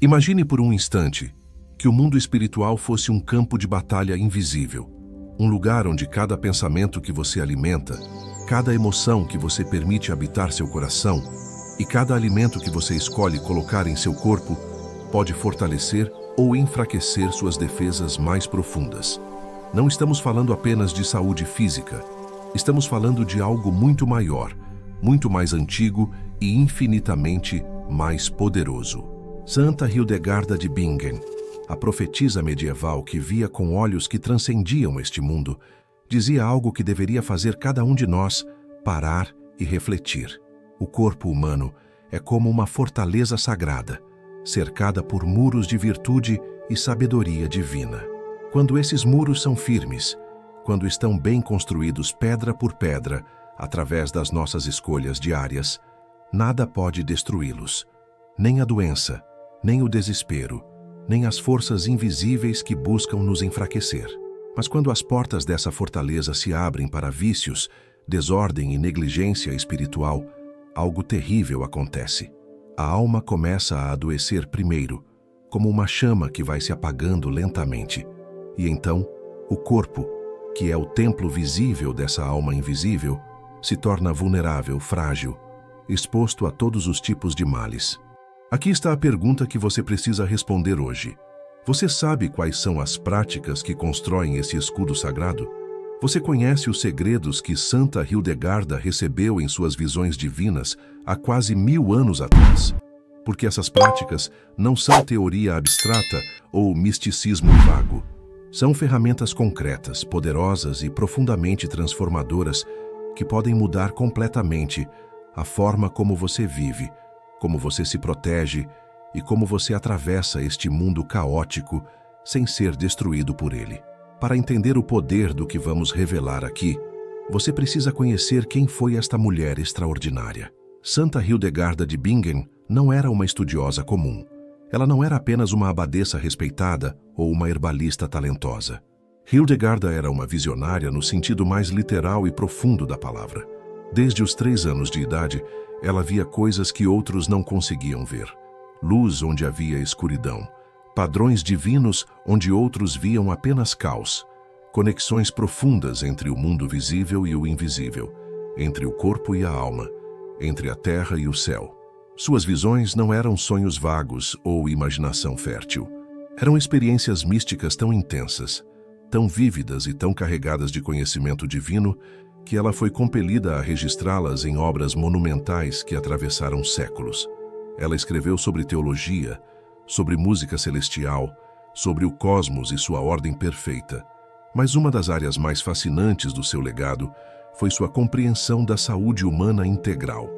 Imagine por um instante que o mundo espiritual fosse um campo de batalha invisível, um lugar onde cada pensamento que você alimenta, cada emoção que você permite habitar seu coração e cada alimento que você escolhe colocar em seu corpo pode fortalecer ou enfraquecer suas defesas mais profundas. Não estamos falando apenas de saúde física, estamos falando de algo muito maior, muito mais antigo e infinitamente mais poderoso. Santa Hildegarda de Bingen, a profetisa medieval que via com olhos que transcendiam este mundo, dizia algo que deveria fazer cada um de nós parar e refletir. O corpo humano é como uma fortaleza sagrada, cercada por muros de virtude e sabedoria divina. Quando esses muros são firmes, quando estão bem construídos pedra por pedra, através das nossas escolhas diárias, nada pode destruí-los. Nem a doença, nem o desespero, nem as forças invisíveis que buscam nos enfraquecer. Mas quando as portas dessa fortaleza se abrem para vícios, desordem e negligência espiritual, algo terrível acontece. A alma começa a adoecer primeiro, como uma chama que vai se apagando lentamente. E então, o corpo, que é o templo visível dessa alma invisível, se torna vulnerável, frágil, exposto a todos os tipos de males. Aqui está a pergunta que você precisa responder hoje. Você sabe quais são as práticas que constroem esse escudo sagrado? Você conhece os segredos que Santa Hildegarda recebeu em suas visões divinas há quase 1000 anos atrás? Porque essas práticas não são teoria abstrata ou misticismo vago. São ferramentas concretas, poderosas e profundamente transformadoras que podem mudar completamente a forma como você vive, como você se protege e como você atravessa este mundo caótico sem ser destruído por ele. Para entender o poder do que vamos revelar aqui, você precisa conhecer quem foi esta mulher extraordinária. Santa Hildegarda de Bingen não era uma estudiosa comum. Ela não era apenas uma abadesa respeitada ou uma herbalista talentosa. Hildegarda era uma visionária no sentido mais literal e profundo da palavra. Desde os 3 anos de idade, ela via coisas que outros não conseguiam ver. Luz onde havia escuridão. Padrões divinos onde outros viam apenas caos. Conexões profundas entre o mundo visível e o invisível. Entre o corpo e a alma. Entre a terra e o céu. Suas visões não eram sonhos vagos ou imaginação fértil. Eram experiências místicas tão intensas, tão vívidas e tão carregadas de conhecimento divino, que ela foi compelida a registrá-las em obras monumentais que atravessaram séculos. Ela escreveu sobre teologia, sobre música celestial, sobre o cosmos e sua ordem perfeita. Mas uma das áreas mais fascinantes do seu legado foi sua compreensão da saúde humana integral.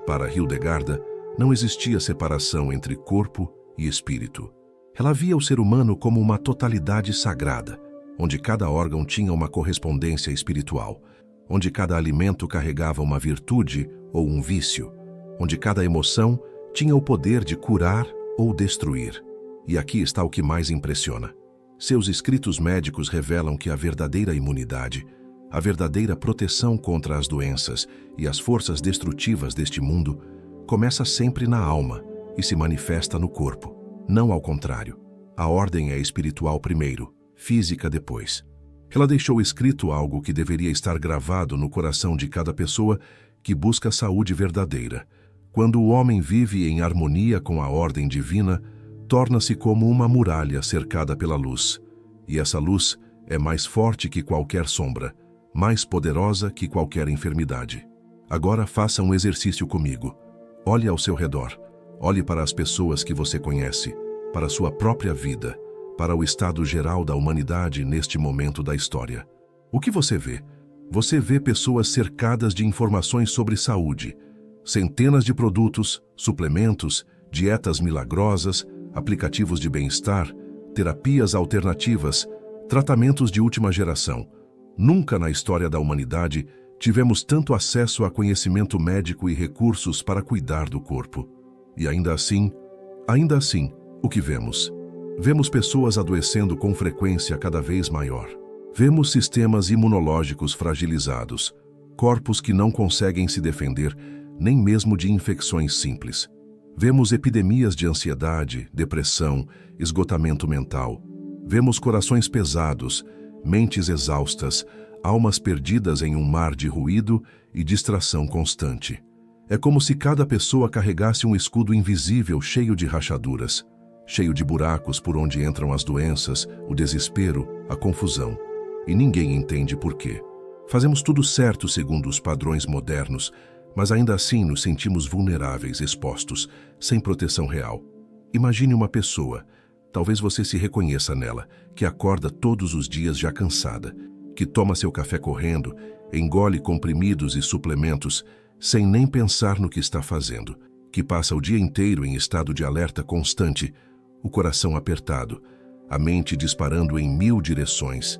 Para Hildegarda, não existia separação entre corpo e espírito. Ela via o ser humano como uma totalidade sagrada, onde cada órgão tinha uma correspondência espiritual, onde cada alimento carregava uma virtude ou um vício, onde cada emoção tinha o poder de curar ou destruir. E aqui está o que mais impressiona. Seus escritos médicos revelam que a verdadeira imunidade, a verdadeira proteção contra as doenças e as forças destrutivas deste mundo começa sempre na alma e se manifesta no corpo. Não ao contrário. A ordem é espiritual primeiro, física depois. Ela deixou escrito algo que deveria estar gravado no coração de cada pessoa que busca a saúde verdadeira. Quando o homem vive em harmonia com a ordem divina, torna-se como uma muralha cercada pela luz. E essa luz é mais forte que qualquer sombra, mais poderosa que qualquer enfermidade. Agora faça um exercício comigo. Olhe ao seu redor. Olhe para as pessoas que você conhece, para a sua própria vida, para o estado geral da humanidade neste momento da história. O que você vê? Você vê pessoas cercadas de informações sobre saúde, centenas de produtos, suplementos, dietas milagrosas, aplicativos de bem-estar, terapias alternativas, tratamentos de última geração. Nunca na história da humanidade tivemos tanto acesso a conhecimento médico e recursos para cuidar do corpo. E ainda assim, o que vemos? Vemos pessoas adoecendo com frequência cada vez maior. Vemos sistemas imunológicos fragilizados, corpos que não conseguem se defender nem mesmo de infecções simples. Vemos epidemias de ansiedade, depressão, esgotamento mental. Vemos corações pesados, mentes exaustas, almas perdidas em um mar de ruído e distração constante. É como se cada pessoa carregasse um escudo invisível cheio de rachaduras, cheio de buracos por onde entram as doenças, o desespero, a confusão. E ninguém entende por quê. Fazemos tudo certo segundo os padrões modernos, mas ainda assim nos sentimos vulneráveis, expostos, sem proteção real. Imagine uma pessoa, talvez você se reconheça nela, que acorda todos os dias já cansada, que toma seu café correndo, engole comprimidos e suplementos, sem nem pensar no que está fazendo, que passa o dia inteiro em estado de alerta constante, o coração apertado, a mente disparando em 1000 direções,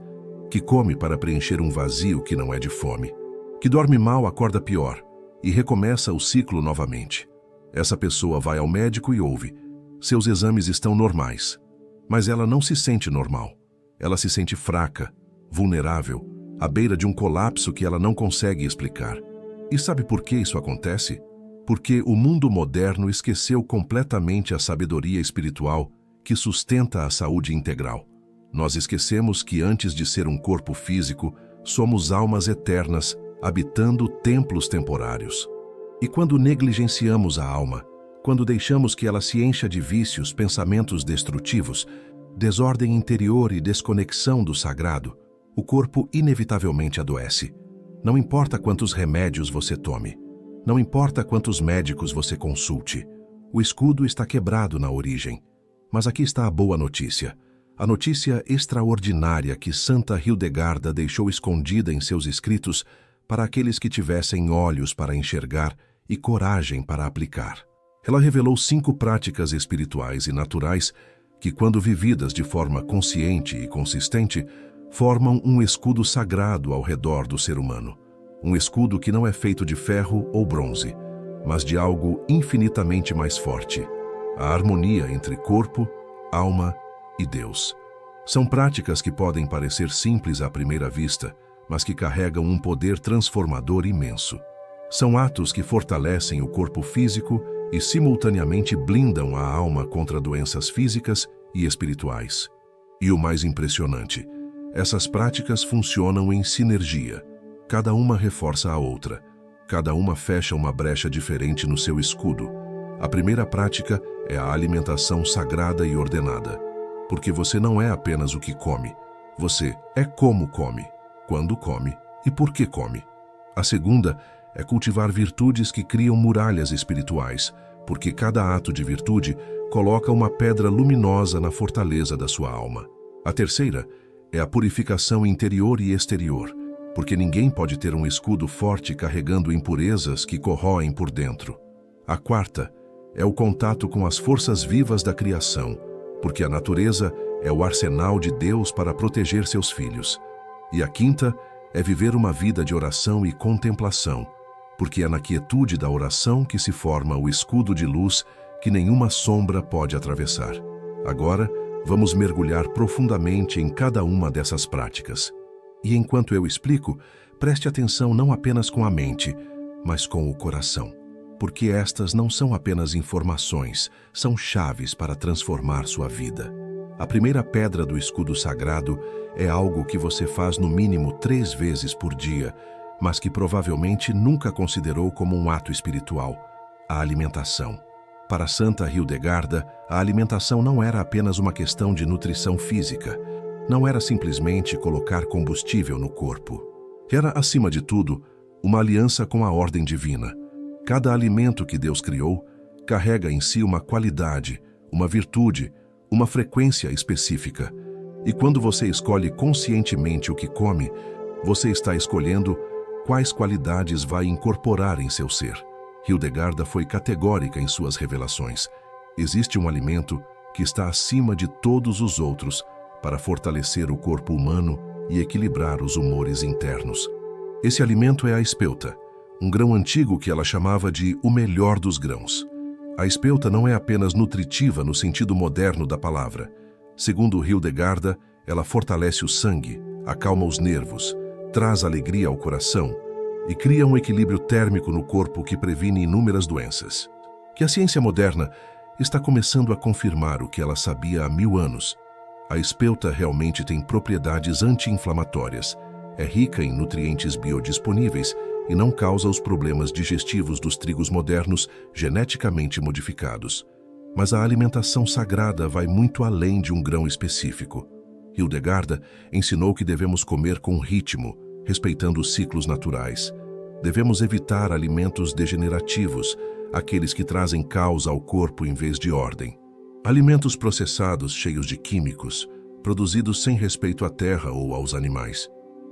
que come para preencher um vazio que não é de fome, que dorme mal, acorda pior, e recomeça o ciclo novamente. Essa pessoa vai ao médico e ouve: seus exames estão normais. Mas ela não se sente normal. Ela se sente fraca, vulnerável, à beira de um colapso que ela não consegue explicar. E sabe por que isso acontece? Porque o mundo moderno esqueceu completamente a sabedoria espiritual que sustenta a saúde integral. Nós esquecemos que antes de ser um corpo físico, somos almas eternas, habitando templos temporários. E quando negligenciamos a alma, quando deixamos que ela se encha de vícios, pensamentos destrutivos, desordem interior e desconexão do sagrado, o corpo inevitavelmente adoece. Não importa quantos remédios você tome, não importa quantos médicos você consulte, o escudo está quebrado na origem. Mas aqui está a boa notícia. A notícia extraordinária que Santa Hildegarda deixou escondida em seus escritos para aqueles que tivessem olhos para enxergar e coragem para aplicar. Ela revelou 5 práticas espirituais e naturais que, quando vividas de forma consciente e consistente, formam um escudo sagrado ao redor do ser humano. Um escudo que não é feito de ferro ou bronze, mas de algo infinitamente mais forte: a harmonia entre corpo, alma e Deus. São práticas que podem parecer simples à primeira vista, mas que carregam um poder transformador imenso. São atos que fortalecem o corpo físico e simultaneamente blindam a alma contra doenças físicas e espirituais. E o mais impressionante, essas práticas funcionam em sinergia. Cada uma reforça a outra. Cada uma fecha uma brecha diferente no seu escudo. A primeira prática é a alimentação sagrada e ordenada. Porque você não é apenas o que come. Você é como come, quando come e por que come. A segunda é cultivar virtudes que criam muralhas espirituais, porque cada ato de virtude coloca uma pedra luminosa na fortaleza da sua alma. A terceira é a purificação interior e exterior, porque ninguém pode ter um escudo forte carregando impurezas que corroem por dentro. A quarta é o contato com as forças vivas da criação, porque a natureza é o arsenal de Deus para proteger seus filhos. E a quinta é viver uma vida de oração e contemplação, porque é na quietude da oração que se forma o escudo de luz que nenhuma sombra pode atravessar. Agora, vamos mergulhar profundamente em cada uma dessas práticas. E enquanto eu explico, preste atenção não apenas com a mente, mas com o coração, porque estas não são apenas informações, são chaves para transformar sua vida. A primeira pedra do escudo sagrado é algo que você faz no mínimo 3 vezes por dia, mas que provavelmente nunca considerou como um ato espiritual: a alimentação. Para Santa Hildegarda, a alimentação não era apenas uma questão de nutrição física, não era simplesmente colocar combustível no corpo. Era, acima de tudo, uma aliança com a ordem divina. Cada alimento que Deus criou carrega em si uma qualidade, uma virtude, uma frequência específica. E quando você escolhe conscientemente o que come, você está escolhendo quais qualidades vai incorporar em seu ser. Hildegarda foi categórica em suas revelações. Existe um alimento que está acima de todos os outros para fortalecer o corpo humano e equilibrar os humores internos. Esse alimento é a espelta, um grão antigo que ela chamava de o melhor dos grãos. A espelta não é apenas nutritiva no sentido moderno da palavra. Segundo Hildegarda, ela fortalece o sangue, acalma os nervos, traz alegria ao coração e cria um equilíbrio térmico no corpo que previne inúmeras doenças. que a ciência moderna está começando a confirmar o que ela sabia há 1000 anos. A espelta realmente tem propriedades anti-inflamatórias, é rica em nutrientes biodisponíveis e não causa os problemas digestivos dos trigos modernos geneticamente modificados. Mas a alimentação sagrada vai muito além de um grão específico. Hildegarda ensinou que devemos comer com ritmo, respeitando os ciclos naturais. Devemos evitar alimentos degenerativos, aqueles que trazem caos ao corpo em vez de ordem. Alimentos processados cheios de químicos, produzidos sem respeito à terra ou aos animais.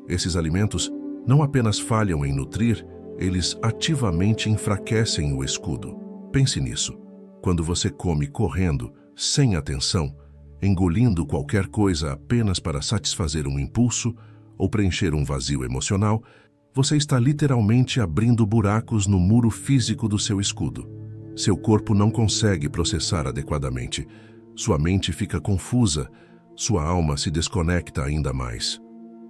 Esses alimentos não apenas falham em nutrir, eles ativamente enfraquecem o escudo. Pense nisso. Quando você come correndo, sem atenção, engolindo qualquer coisa apenas para satisfazer um impulso ou preencher um vazio emocional, você está literalmente abrindo buracos no muro físico do seu escudo. Seu corpo não consegue processar adequadamente. Sua mente fica confusa, sua alma se desconecta ainda mais.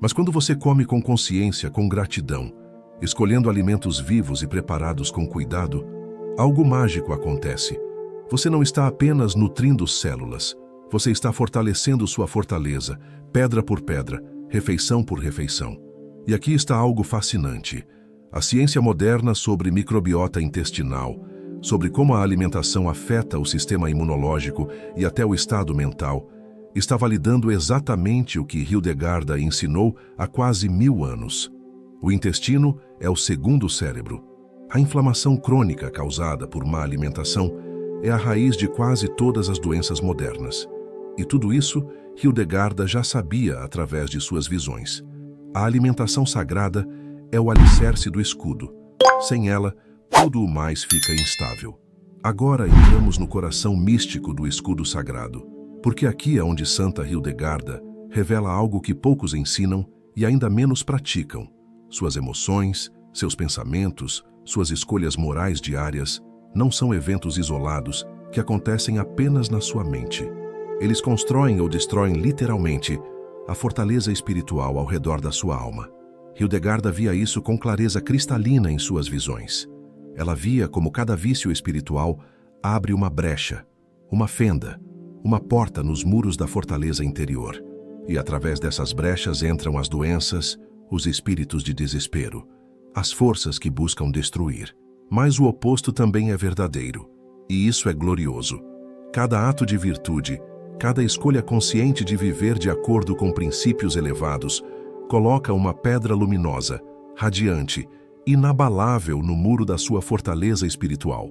Mas quando você come com consciência, com gratidão, escolhendo alimentos vivos e preparados com cuidado, algo mágico acontece. Você não está apenas nutrindo células, você está fortalecendo sua fortaleza, pedra por pedra, refeição por refeição. E aqui está algo fascinante. A ciência moderna sobre microbiota intestinal, sobre como a alimentação afeta o sistema imunológico e até o estado mental, está validando exatamente o que Hildegarda ensinou há quase 1000 anos. O intestino é o segundo cérebro. A inflamação crônica causada por má alimentação é a raiz de quase todas as doenças modernas. E tudo isso Hildegarda já sabia através de suas visões. A alimentação sagrada é o alicerce do escudo. Sem ela, tudo o mais fica instável. Agora entramos no coração místico do escudo sagrado, porque aqui é onde Santa Hildegarda revela algo que poucos ensinam e ainda menos praticam. Suas emoções, seus pensamentos, suas escolhas morais diárias não são eventos isolados que acontecem apenas na sua mente. Eles constroem ou destroem literalmente a fortaleza espiritual ao redor da sua alma. Hildegarda via isso com clareza cristalina em suas visões. Ela via como cada vício espiritual abre uma brecha, uma fenda, uma porta nos muros da fortaleza interior. E através dessas brechas entram as doenças, os espíritos de desespero, as forças que buscam destruir. Mas o oposto também é verdadeiro, e isso é glorioso. Cada ato de virtude, cada escolha consciente de viver de acordo com princípios elevados, coloca uma pedra luminosa, radiante, inabalável no muro da sua fortaleza espiritual.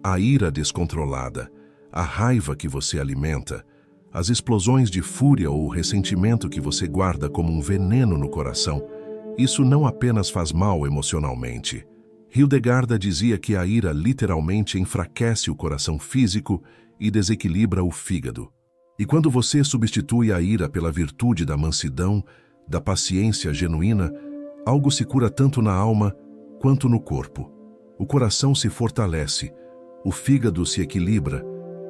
A ira descontrolada, a raiva que você alimenta, as explosões de fúria ou ressentimento que você guarda como um veneno no coração, isso não apenas faz mal emocionalmente. Hildegarda dizia que a ira literalmente enfraquece o coração físico e desequilibra o fígado. E quando você substitui a ira pela virtude da mansidão, da paciência genuína, algo se cura tanto na alma quanto no corpo. O coração se fortalece, o fígado se equilibra,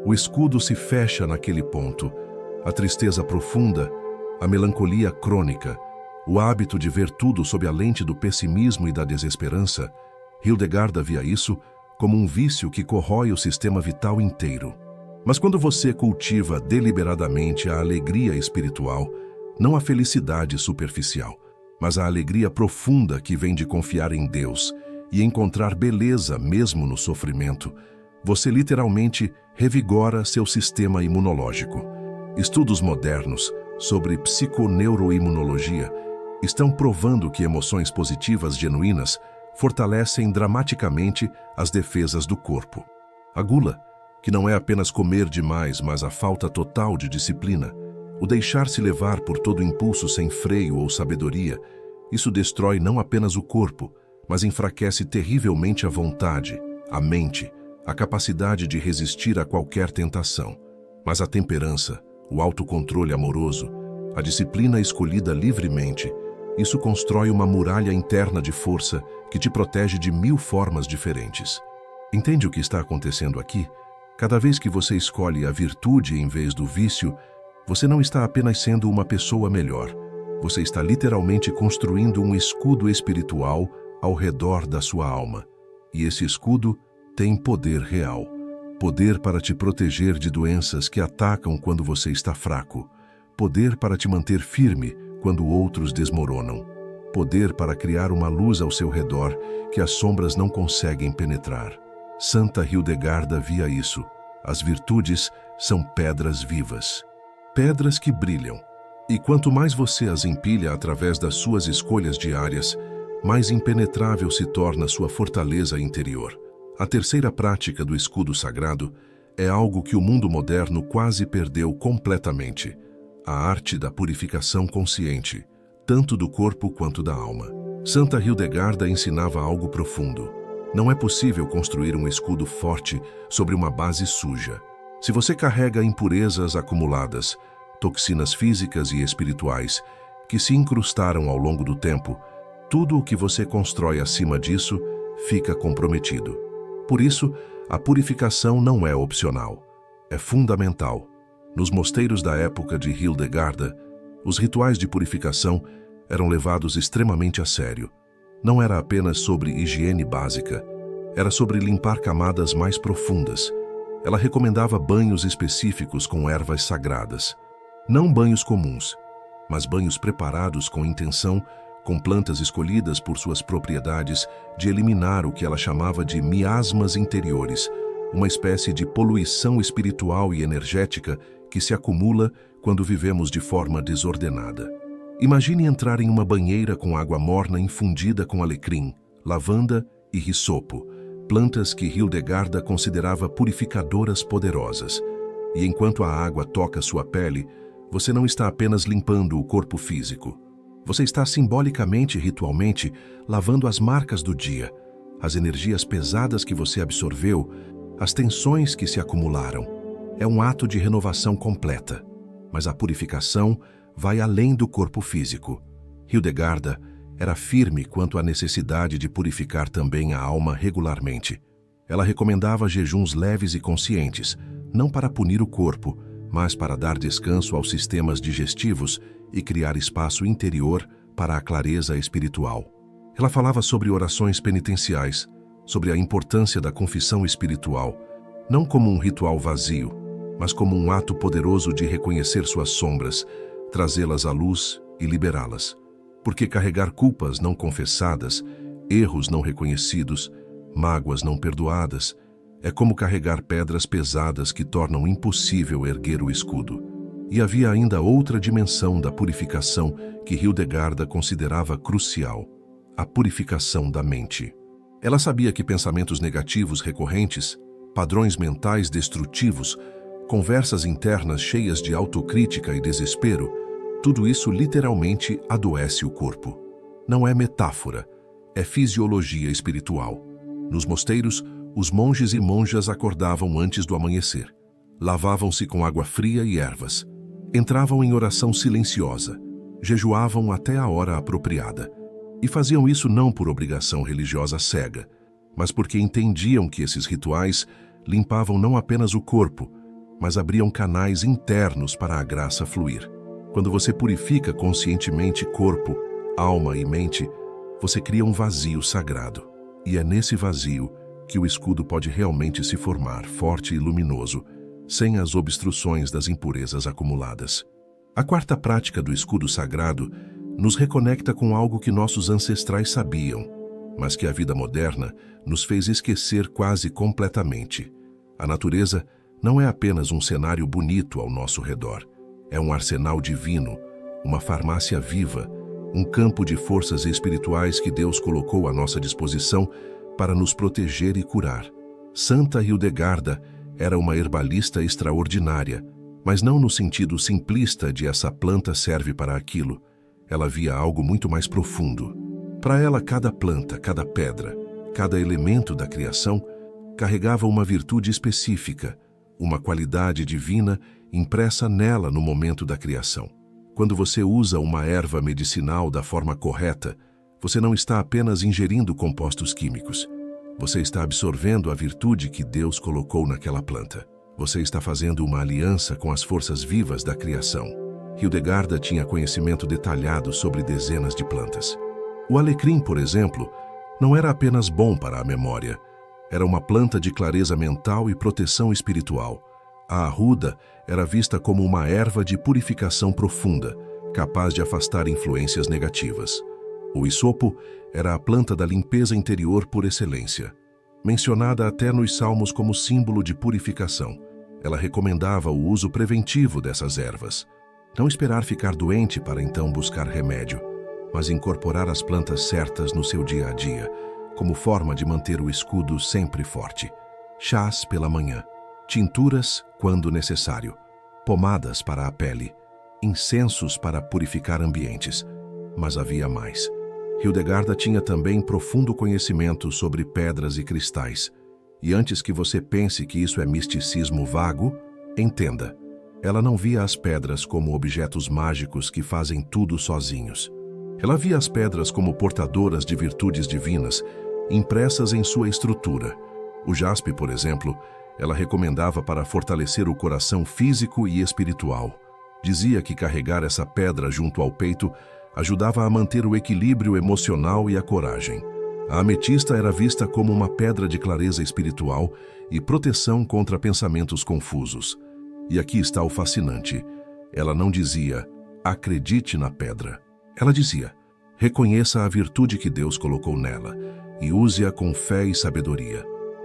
o escudo se fecha naquele ponto. A tristeza profunda, a melancolia crônica, o hábito de ver tudo sob a lente do pessimismo e da desesperança, Hildegarda via isso como um vício que corrói o sistema vital inteiro. Mas quando você cultiva deliberadamente a alegria espiritual, não a felicidade superficial, mas a alegria profunda que vem de confiar em Deus e encontrar beleza mesmo no sofrimento, você literalmente revigora seu sistema imunológico. Estudos modernos sobre psiconeuroimunologia estão provando que emoções positivas genuínas fortalecem dramaticamente as defesas do corpo. A gula, que não é apenas comer demais, mas a falta total de disciplina, o deixar-se levar por todo impulso sem freio ou sabedoria, isso destrói não apenas o corpo, mas enfraquece terrivelmente a vontade, a mente, a capacidade de resistir a qualquer tentação. Mas a temperança, o autocontrole amoroso, a disciplina escolhida livremente, isso constrói uma muralha interna de força que te protege de 1000 formas diferentes. Entende o que está acontecendo aqui? Cada vez que você escolhe a virtude em vez do vício, você não está apenas sendo uma pessoa melhor. Você está literalmente construindo um escudo espiritual ao redor da sua alma. E esse escudo tem poder real. poder para te proteger de doenças que atacam quando você está fraco, poder para te manter firme quando outros desmoronam, poder para criar uma luz ao seu redor que as sombras não conseguem penetrar. Santa Hildegarda via isso. As virtudes são pedras vivas, pedras que brilham. E quanto mais você as empilha através das suas escolhas diárias, mais impenetrável se torna sua fortaleza interior. A terceira prática do escudo sagrado é algo que o mundo moderno quase perdeu completamente: a arte da purificação consciente, tanto do corpo quanto da alma. Santa Hildegarda ensinava algo profundo. Não é possível construir um escudo forte sobre uma base suja. Se você carrega impurezas acumuladas, toxinas físicas e espirituais que se incrustaram ao longo do tempo, tudo o que você constrói acima disso fica comprometido. Por isso, a purificação não é opcional, é fundamental. Nos mosteiros da época de Hildegarda, os rituais de purificação eram levados extremamente a sério. Não era apenas sobre higiene básica, era sobre limpar camadas mais profundas. Ela recomendava banhos específicos com ervas sagradas. Não banhos comuns, mas banhos preparados com intenção, com plantas escolhidas por suas propriedades, de eliminar o que ela chamava de miasmas interiores, uma espécie de poluição espiritual e energética que se acumula quando vivemos de forma desordenada. Imagine entrar em uma banheira com água morna infundida com alecrim, lavanda e hisopo, plantas que Hildegarda considerava purificadoras poderosas. E enquanto a água toca sua pele, você não está apenas limpando o corpo físico. Você está simbolicamente e ritualmente lavando as marcas do dia, as energias pesadas que você absorveu, as tensões que se acumularam. É um ato de renovação completa. Mas a purificação vai além do corpo físico. Hildegarda era firme quanto à necessidade de purificar também a alma regularmente. Ela recomendava jejuns leves e conscientes, não para punir o corpo, mas para dar descanso aos sistemas digestivos e criar espaço interior para a clareza espiritual. Ela falava sobre orações penitenciais, sobre a importância da confissão espiritual, não como um ritual vazio, mas como um ato poderoso de reconhecer suas sombras, trazê-las à luz e liberá-las. Porque carregar culpas não confessadas, erros não reconhecidos, mágoas não perdoadas, é como carregar pedras pesadas que tornam impossível erguer o escudo. E havia ainda outra dimensão da purificação que Hildegarda considerava crucial: a purificação da mente. Ela sabia que pensamentos negativos recorrentes, padrões mentais destrutivos, conversas internas cheias de autocrítica e desespero, tudo isso literalmente adoece o corpo. Não é metáfora, é fisiologia espiritual. Nos mosteiros, os monges e monjas acordavam antes do amanhecer. Lavavam-se com água fria e ervas. Entravam em oração silenciosa. Jejuavam até a hora apropriada. E faziam isso não por obrigação religiosa cega, mas porque entendiam que esses rituais limpavam não apenas o corpo, mas abriam canais internos para a graça fluir. Quando você purifica conscientemente corpo, alma e mente, você cria um vazio sagrado. E é nesse vazio que o escudo pode realmente se formar forte e luminoso, sem as obstruções das impurezas acumuladas. A quarta prática do escudo sagrado nos reconecta com algo que nossos ancestrais sabiam, mas que a vida moderna nos fez esquecer quase completamente. A natureza não é apenas um cenário bonito ao nosso redor. É um arsenal divino, uma farmácia viva, um campo de forças espirituais que Deus colocou à nossa disposição para nos proteger e curar. Santa Hildegarda era uma herbalista extraordinária, mas não no sentido simplista de essa planta serve para aquilo. Ela via algo muito mais profundo. Para ela, cada planta, cada pedra, cada elemento da criação carregava uma virtude específica, uma qualidade divina impressa nela no momento da criação. Quando você usa uma erva medicinal da forma correta, você não está apenas ingerindo compostos químicos. Você está absorvendo a virtude que Deus colocou naquela planta. Você está fazendo uma aliança com as forças vivas da criação. Hildegarda tinha conhecimento detalhado sobre dezenas de plantas. O alecrim, por exemplo, não era apenas bom para a memória. Era uma planta de clareza mental e proteção espiritual. A arruda era vista como uma erva de purificação profunda, capaz de afastar influências negativas. O hisopo era a planta da limpeza interior por excelência. Mencionada até nos Salmos como símbolo de purificação, ela recomendava o uso preventivo dessas ervas. Não esperar ficar doente para então buscar remédio, mas incorporar as plantas certas no seu dia a dia, como forma de manter o escudo sempre forte. Chás pela manhã, tinturas quando necessário, pomadas para a pele, incensos para purificar ambientes. Mas havia mais. Hildegarda tinha também profundo conhecimento sobre pedras e cristais. E antes que você pense que isso é misticismo vago, entenda. Ela não via as pedras como objetos mágicos que fazem tudo sozinhos. Ela via as pedras como portadoras de virtudes divinas, impressas em sua estrutura. O jaspe, por exemplo, ela recomendava para fortalecer o coração físico e espiritual. Dizia que carregar essa pedra junto ao peito ajudava a manter o equilíbrio emocional e a coragem. A ametista era vista como uma pedra de clareza espiritual e proteção contra pensamentos confusos. E aqui está o fascinante. Ela não dizia, acredite na pedra. Ela dizia, reconheça a virtude que Deus colocou nela e use-a com fé e sabedoria.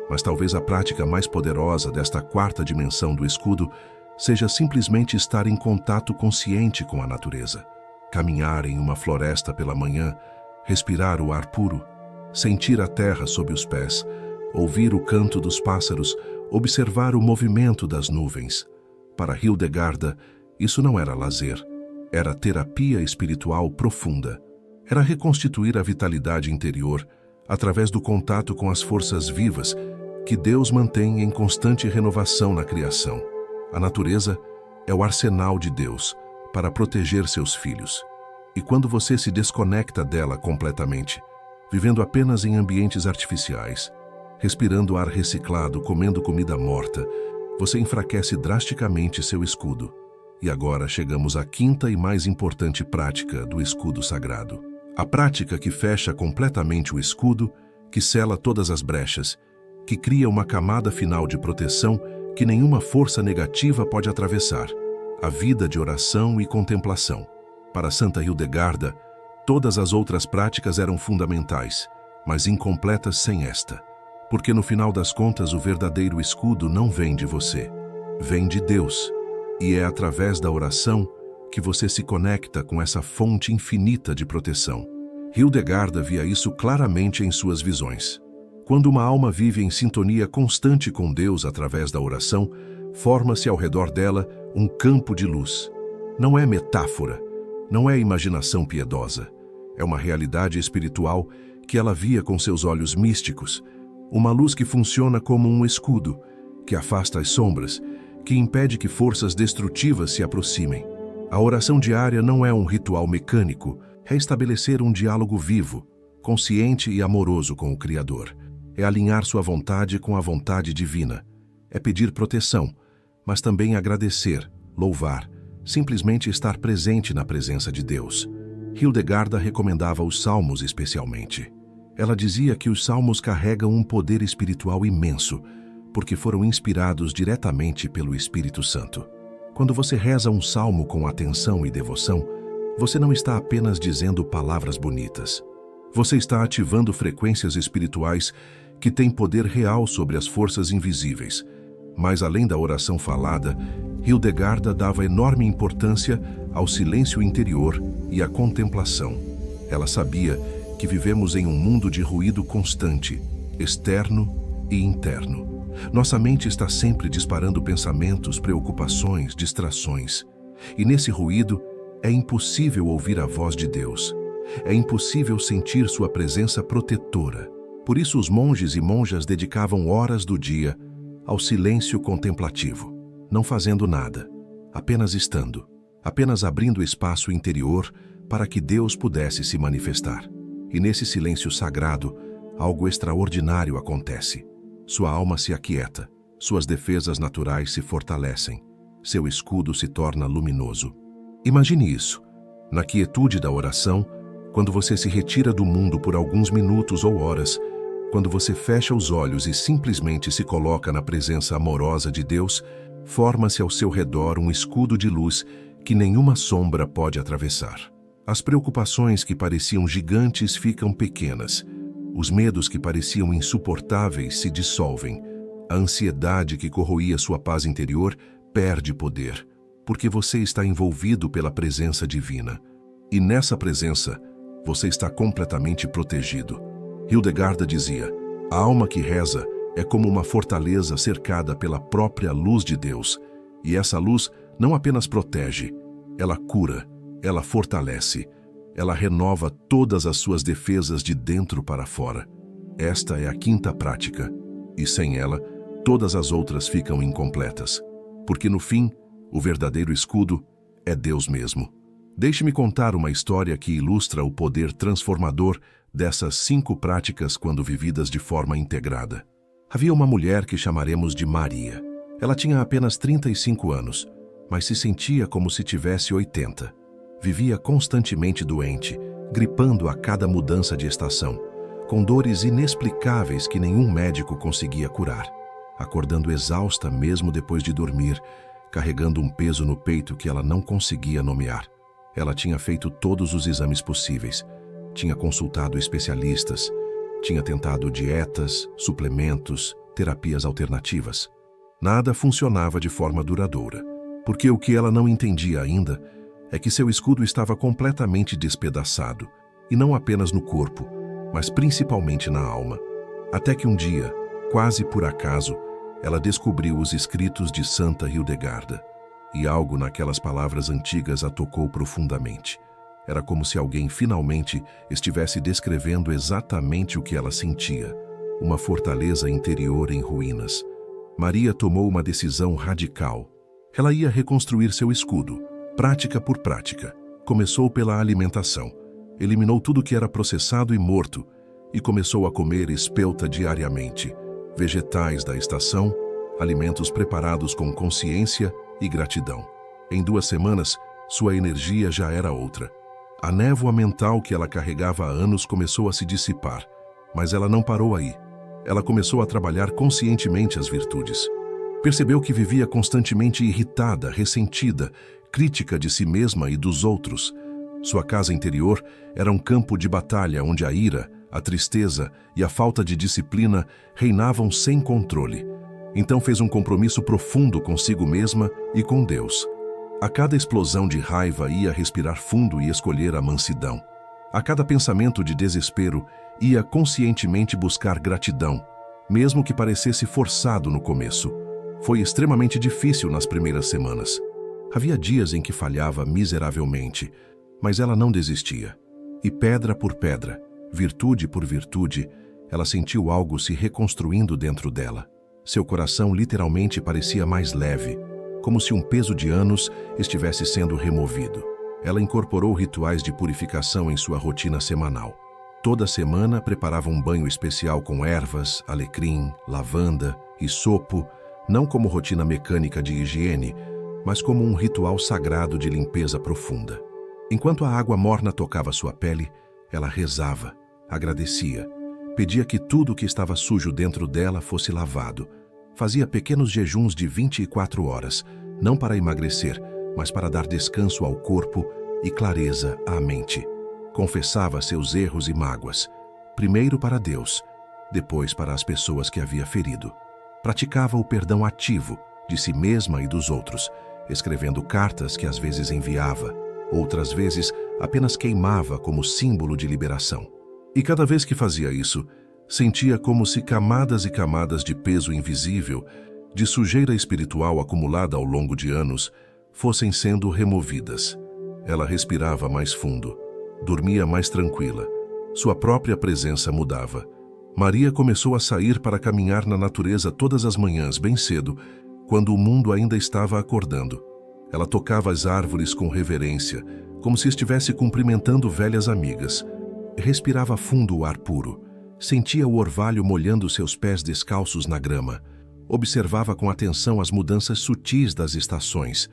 Mas talvez a prática mais poderosa desta quarta dimensão do escudo seja simplesmente estar em contato consciente com a natureza. Caminhar em uma floresta pela manhã, respirar o ar puro, sentir a terra sob os pés, ouvir o canto dos pássaros, observar o movimento das nuvens. Para Hildegarda, isso não era lazer, era terapia espiritual profunda. Era reconstituir a vitalidade interior através do contato com as forças vivas que Deus mantém em constante renovação na criação. A natureza é o arsenal de Deus para proteger seus filhos. E quando você se desconecta dela completamente, vivendo apenas em ambientes artificiais, respirando ar reciclado, comendo comida morta, você enfraquece drasticamente seu escudo. E agora chegamos à quinta e mais importante prática do escudo sagrado. A prática que fecha completamente o escudo, que sela todas as brechas, que cria uma camada final de proteção que nenhuma força negativa pode atravessar. A vida de oração e contemplação. Para Santa Hildegarda, todas as outras práticas eram fundamentais, mas incompletas sem esta. Porque no final das contas o verdadeiro escudo não vem de você, vem de Deus. E é através da oração que você se conecta com essa fonte infinita de proteção. Hildegarda via isso claramente em suas visões. Quando uma alma vive em sintonia constante com Deus através da oração, forma-se ao redor dela um campo de luz. Não é metáfora, não é imaginação piedosa. É uma realidade espiritual que ela via com seus olhos místicos, uma luz que funciona como um escudo, que afasta as sombras, que impede que forças destrutivas se aproximem. A oração diária não é um ritual mecânico, é estabelecer um diálogo vivo, consciente e amoroso com o Criador. É alinhar sua vontade com a vontade divina. É pedir proteção, mas também agradecer, louvar, simplesmente estar presente na presença de Deus. Hildegarda recomendava os Salmos especialmente. Ela dizia que os Salmos carregam um poder espiritual imenso, porque foram inspirados diretamente pelo Espírito Santo. Quando você reza um salmo com atenção e devoção, você não está apenas dizendo palavras bonitas. Você está ativando frequências espirituais que têm poder real sobre as forças invisíveis. Mas além da oração falada, Hildegarda dava enorme importância ao silêncio interior e à contemplação. Ela sabia que vivemos em um mundo de ruído constante, externo e interno. Nossa mente está sempre disparando pensamentos, preocupações, distrações. E nesse ruído, é impossível ouvir a voz de Deus. É impossível sentir sua presença protetora. Por isso os monges e monjas dedicavam horas do dia ao silêncio contemplativo, não fazendo nada, apenas estando, apenas abrindo espaço interior para que Deus pudesse se manifestar. E nesse silêncio sagrado, algo extraordinário acontece. Sua alma se aquieta, suas defesas naturais se fortalecem, seu escudo se torna luminoso. Imagine isso, na quietude da oração, quando você se retira do mundo por alguns minutos ou horas, Quando você fecha os olhos e simplesmente se coloca na presença amorosa de Deus, forma-se ao seu redor um escudo de luz que nenhuma sombra pode atravessar. As preocupações que pareciam gigantes ficam pequenas. Os medos que pareciam insuportáveis se dissolvem. A ansiedade que corroía sua paz interior perde poder, porque você está envolvido pela presença divina. E nessa presença, você está completamente protegido. Hildegard dizia: a alma que reza é como uma fortaleza cercada pela própria luz de Deus. E essa luz não apenas protege, ela cura, ela fortalece, ela renova todas as suas defesas de dentro para fora. Esta é a quinta prática, e sem ela, todas as outras ficam incompletas. Porque no fim, o verdadeiro escudo é Deus mesmo. Deixe-me contar uma história que ilustra o poder transformador dessas 5 práticas quando vividas de forma integrada. Havia uma mulher que chamaremos de Maria. Ela tinha apenas 35 anos, mas se sentia como se tivesse 80. Vivia constantemente doente, gripando a cada mudança de estação, com dores inexplicáveis que nenhum médico conseguia curar, acordando exausta mesmo depois de dormir, carregando um peso no peito que ela não conseguia nomear. Ela tinha feito todos os exames possíveis, tinha consultado especialistas, tinha tentado dietas, suplementos, terapias alternativas. Nada funcionava de forma duradoura, porque o que ela não entendia ainda é que seu escudo estava completamente despedaçado, e não apenas no corpo, mas principalmente na alma. Até que um dia, quase por acaso, ela descobriu os escritos de Santa Hildegarda, e algo naquelas palavras antigas a tocou profundamente. Era como se alguém finalmente estivesse descrevendo exatamente o que ela sentia, uma fortaleza interior em ruínas. Maria tomou uma decisão radical. Ela ia reconstruir seu escudo, prática por prática. Começou pela alimentação. Eliminou tudo que era processado e morto e começou a comer espelta diariamente. Vegetais da estação, alimentos preparados com consciência e gratidão. Em 2 semanas, sua energia já era outra. A névoa mental que ela carregava há anos começou a se dissipar, mas ela não parou aí. Ela começou a trabalhar conscientemente as virtudes. Percebeu que vivia constantemente irritada, ressentida, crítica de si mesma e dos outros. Sua casa interior era um campo de batalha onde a ira, a tristeza e a falta de disciplina reinavam sem controle. Então fez um compromisso profundo consigo mesma e com Deus. A cada explosão de raiva ia respirar fundo e escolher a mansidão. A cada pensamento de desespero ia conscientemente buscar gratidão, mesmo que parecesse forçado no começo. Foi extremamente difícil nas primeiras semanas. Havia dias em que falhava miseravelmente, mas ela não desistia. E pedra por pedra, virtude por virtude, ela sentiu algo se reconstruindo dentro dela. Seu coração literalmente parecia mais leve, como se um peso de anos estivesse sendo removido. Ela incorporou rituais de purificação em sua rotina semanal. Toda semana preparava um banho especial com ervas, alecrim, lavanda e sopo, não como rotina mecânica de higiene, mas como um ritual sagrado de limpeza profunda. Enquanto a água morna tocava sua pele, ela rezava, agradecia, pedia que tudo que estava sujo dentro dela fosse lavado. Fazia pequenos jejuns de 24 horas, não para emagrecer, mas para dar descanso ao corpo e clareza à mente. Confessava seus erros e mágoas, primeiro para Deus, depois para as pessoas que havia ferido. Praticava o perdão ativo de si mesma e dos outros, escrevendo cartas que às vezes enviava, outras vezes apenas queimava como símbolo de liberação. E cada vez que fazia isso, sentia como se camadas e camadas de peso invisível, de sujeira espiritual acumulada ao longo de anos, fossem sendo removidas. Ela respirava mais fundo, dormia mais tranquila. Sua própria presença mudava. Maria começou a sair para caminhar na natureza todas as manhãs, bem cedo, quando o mundo ainda estava acordando. Ela tocava as árvores com reverência, como se estivesse cumprimentando velhas amigas. Respirava fundo o ar puro. Sentia o orvalho molhando seus pés descalços na grama. Observava com atenção as mudanças sutis das estações,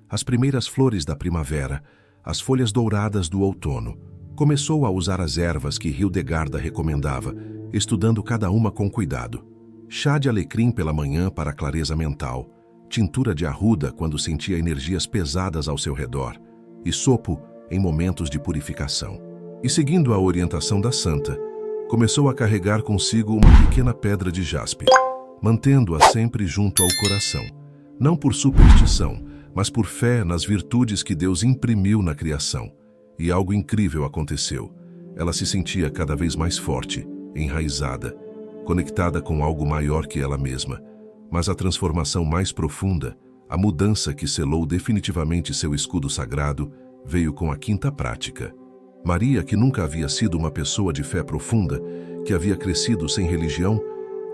as primeiras flores da primavera, as folhas douradas do outono. Começou a usar as ervas que Hildegarda recomendava, estudando cada uma com cuidado. Chá de alecrim pela manhã para clareza mental, tintura de arruda quando sentia energias pesadas ao seu redor, e sopo em momentos de purificação. E seguindo a orientação da santa, começou a carregar consigo uma pequena pedra de jaspe, mantendo-a sempre junto ao coração, não por superstição, mas por fé nas virtudes que Deus imprimiu na criação. E algo incrível aconteceu. Ela se sentia cada vez mais forte, enraizada, conectada com algo maior que ela mesma. Mas a transformação mais profunda, a mudança que selou definitivamente seu escudo sagrado, veio com a quinta prática. Maria, que nunca havia sido uma pessoa de fé profunda, que havia crescido sem religião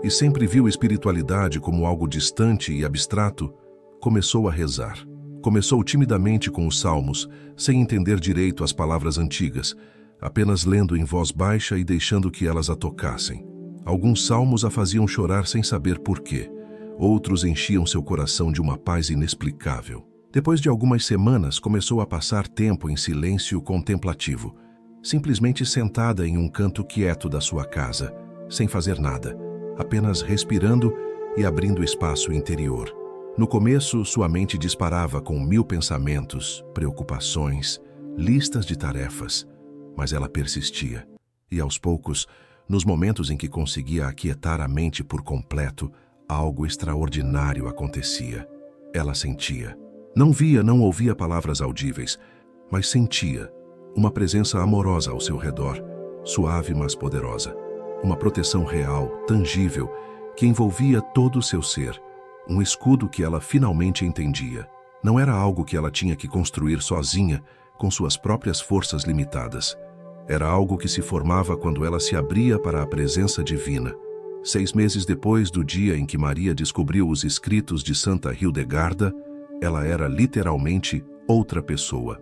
e sempre viu espiritualidade como algo distante e abstrato, começou a rezar. Começou timidamente com os salmos, sem entender direito as palavras antigas, apenas lendo em voz baixa e deixando que elas a tocassem. Alguns salmos a faziam chorar sem saber por quê. Outros enchiam seu coração de uma paz inexplicável. Depois de algumas semanas, começou a passar tempo em silêncio contemplativo, simplesmente sentada em um canto quieto da sua casa, sem fazer nada, apenas respirando e abrindo espaço interior. No começo, sua mente disparava com 1000 pensamentos, preocupações, listas de tarefas, mas ela persistia. E aos poucos, nos momentos em que conseguia aquietar a mente por completo, algo extraordinário acontecia. Ela sentia. Não via, não ouvia palavras audíveis, mas sentia uma presença amorosa ao seu redor, suave mas poderosa. Uma proteção real, tangível, que envolvia todo o seu ser. Um escudo que ela finalmente entendia. Não era algo que ela tinha que construir sozinha, com suas próprias forças limitadas. Era algo que se formava quando ela se abria para a presença divina. 6 meses depois do dia em que Maria descobriu os escritos de Santa Hildegarda, ela era literalmente outra pessoa.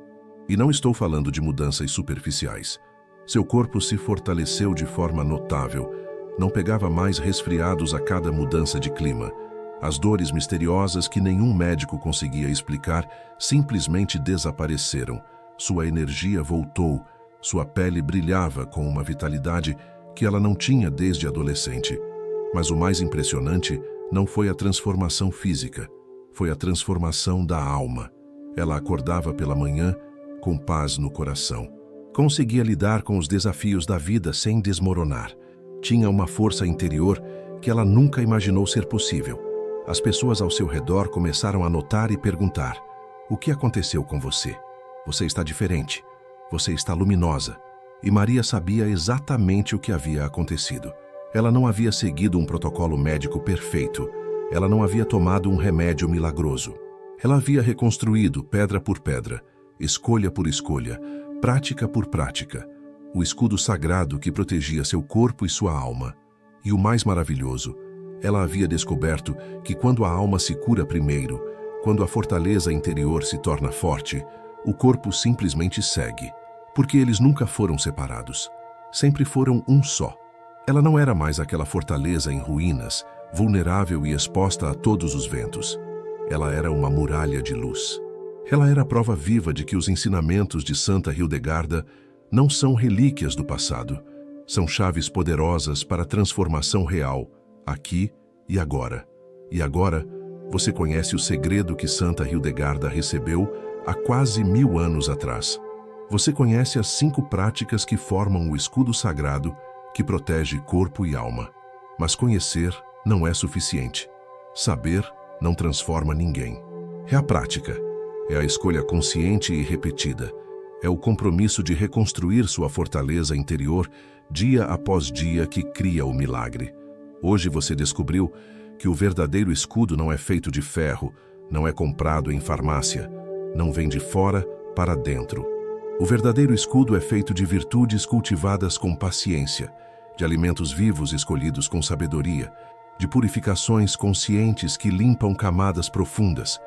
E não estou falando de mudanças superficiais. Seu corpo se fortaleceu de forma notável. Não pegava mais resfriados a cada mudança de clima. As dores misteriosas que nenhum médico conseguia explicar simplesmente desapareceram. Sua energia voltou, sua pele brilhava com uma vitalidade que ela não tinha desde adolescente. Mas o mais impressionante não foi a transformação física, foi a transformação da alma. Ela acordava pela manhã com paz no coração. Conseguia lidar com os desafios da vida sem desmoronar. Tinha uma força interior que ela nunca imaginou ser possível. As pessoas ao seu redor começaram a notar e perguntar: o que aconteceu com você? Você está diferente. Você está luminosa. E Maria sabia exatamente o que havia acontecido. Ela não havia seguido um protocolo médico perfeito. Ela não havia tomado um remédio milagroso. Ela havia reconstruído pedra por pedra, escolha por escolha, prática por prática, o escudo sagrado que protegia seu corpo e sua alma. E o mais maravilhoso, ela havia descoberto que quando a alma se cura primeiro, quando a fortaleza interior se torna forte, o corpo simplesmente segue, porque eles nunca foram separados, sempre foram um só. Ela não era mais aquela fortaleza em ruínas, vulnerável e exposta a todos os ventos. Ela era uma muralha de luz. Ela era a prova viva de que os ensinamentos de Santa Hildegarda não são relíquias do passado, são chaves poderosas para a transformação real, aqui e agora. E agora, você conhece o segredo que Santa Hildegarda recebeu há quase 1000 anos atrás. Você conhece as 5 práticas que formam o escudo sagrado que protege corpo e alma. Mas conhecer não é suficiente. Saber não transforma ninguém. É a prática. É a escolha consciente e repetida. É o compromisso de reconstruir sua fortaleza interior dia após dia que cria o milagre. Hoje você descobriu que o verdadeiro escudo não é feito de ferro, não é comprado em farmácia, não vem de fora para dentro. O verdadeiro escudo é feito de virtudes cultivadas com paciência, de alimentos vivos escolhidos com sabedoria, de purificações conscientes que limpam camadas profundas,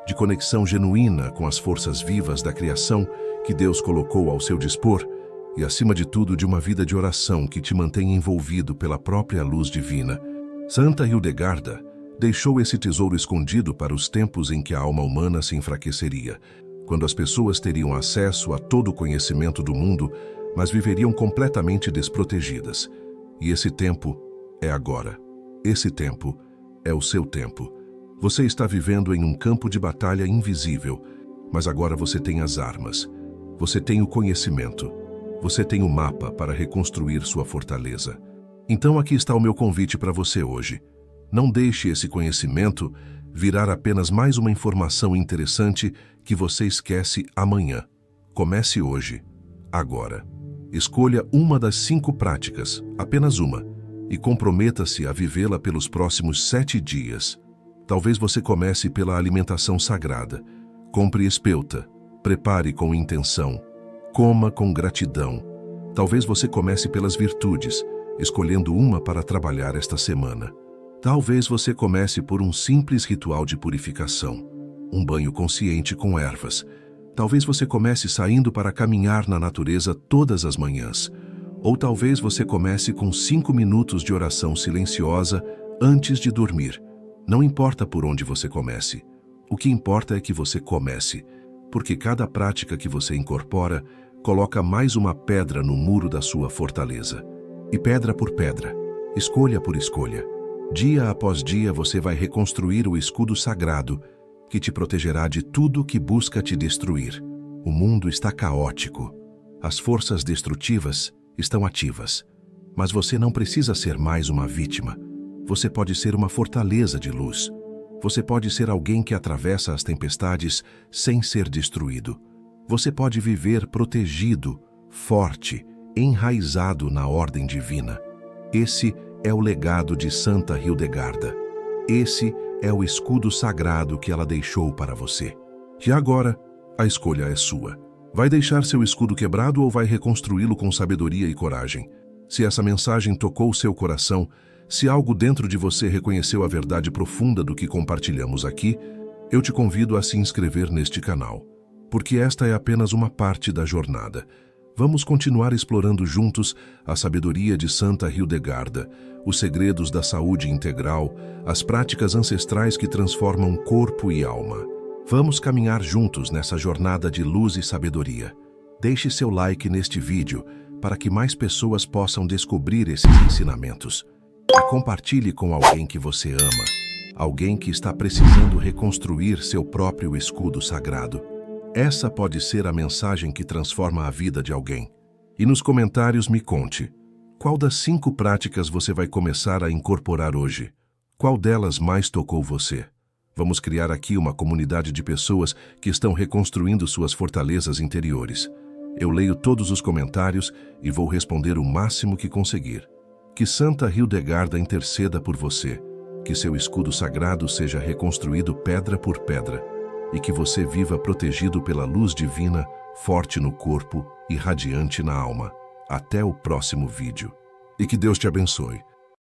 de conexão genuína com as forças vivas da criação que Deus colocou ao seu dispor e, acima de tudo, de uma vida de oração que te mantém envolvido pela própria luz divina. Santa Hildegarda deixou esse tesouro escondido para os tempos em que a alma humana se enfraqueceria, quando as pessoas teriam acesso a todo o conhecimento do mundo, mas viveriam completamente desprotegidas. E esse tempo é agora. Esse tempo é o seu tempo. Você está vivendo em um campo de batalha invisível, mas agora você tem as armas. Você tem o conhecimento. Você tem o mapa para reconstruir sua fortaleza. Então aqui está o meu convite para você hoje. Não deixe esse conhecimento virar apenas mais uma informação interessante que você esquece amanhã. Comece hoje, agora. Escolha uma das 5 práticas, apenas uma, e comprometa-se a vivê-la pelos próximos 7 dias. Talvez você comece pela alimentação sagrada. Compre espelta, prepare com intenção, coma com gratidão. Talvez você comece pelas virtudes, escolhendo uma para trabalhar esta semana. Talvez você comece por um simples ritual de purificação, um banho consciente com ervas. Talvez você comece saindo para caminhar na natureza todas as manhãs. Ou talvez você comece com 5 minutos de oração silenciosa antes de dormir. Não importa por onde você comece. O que importa é que você comece, porque cada prática que você incorpora coloca mais uma pedra no muro da sua fortaleza. E pedra por pedra, escolha por escolha, dia após dia você vai reconstruir o escudo sagrado que te protegerá de tudo que busca te destruir. O mundo está caótico. As forças destrutivas estão ativas. Mas você não precisa ser mais uma vítima. Você pode ser uma fortaleza de luz. Você pode ser alguém que atravessa as tempestades sem ser destruído. Você pode viver protegido, forte, enraizado na ordem divina. Esse é o legado de Santa Hildegarda. Esse é o escudo sagrado que ela deixou para você. E agora, a escolha é sua. Vai deixar seu escudo quebrado ou vai reconstruí-lo com sabedoria e coragem? Se essa mensagem tocou seu coração, se algo dentro de você reconheceu a verdade profunda do que compartilhamos aqui, eu te convido a se inscrever neste canal, porque esta é apenas uma parte da jornada. Vamos continuar explorando juntos a sabedoria de Santa Hildegarda, os segredos da saúde integral, as práticas ancestrais que transformam corpo e alma. Vamos caminhar juntos nessa jornada de luz e sabedoria. Deixe seu like neste vídeo para que mais pessoas possam descobrir esses ensinamentos. E compartilhe com alguém que você ama, alguém que está precisando reconstruir seu próprio escudo sagrado. Essa pode ser a mensagem que transforma a vida de alguém. E nos comentários me conte, qual das 5 práticas você vai começar a incorporar hoje? Qual delas mais tocou você? Vamos criar aqui uma comunidade de pessoas que estão reconstruindo suas fortalezas interiores. Eu leio todos os comentários e vou responder o máximo que conseguir. Que Santa Hildegarda interceda por você, que seu escudo sagrado seja reconstruído pedra por pedra, e que você viva protegido pela luz divina, forte no corpo e radiante na alma. Até o próximo vídeo. E que Deus te abençoe.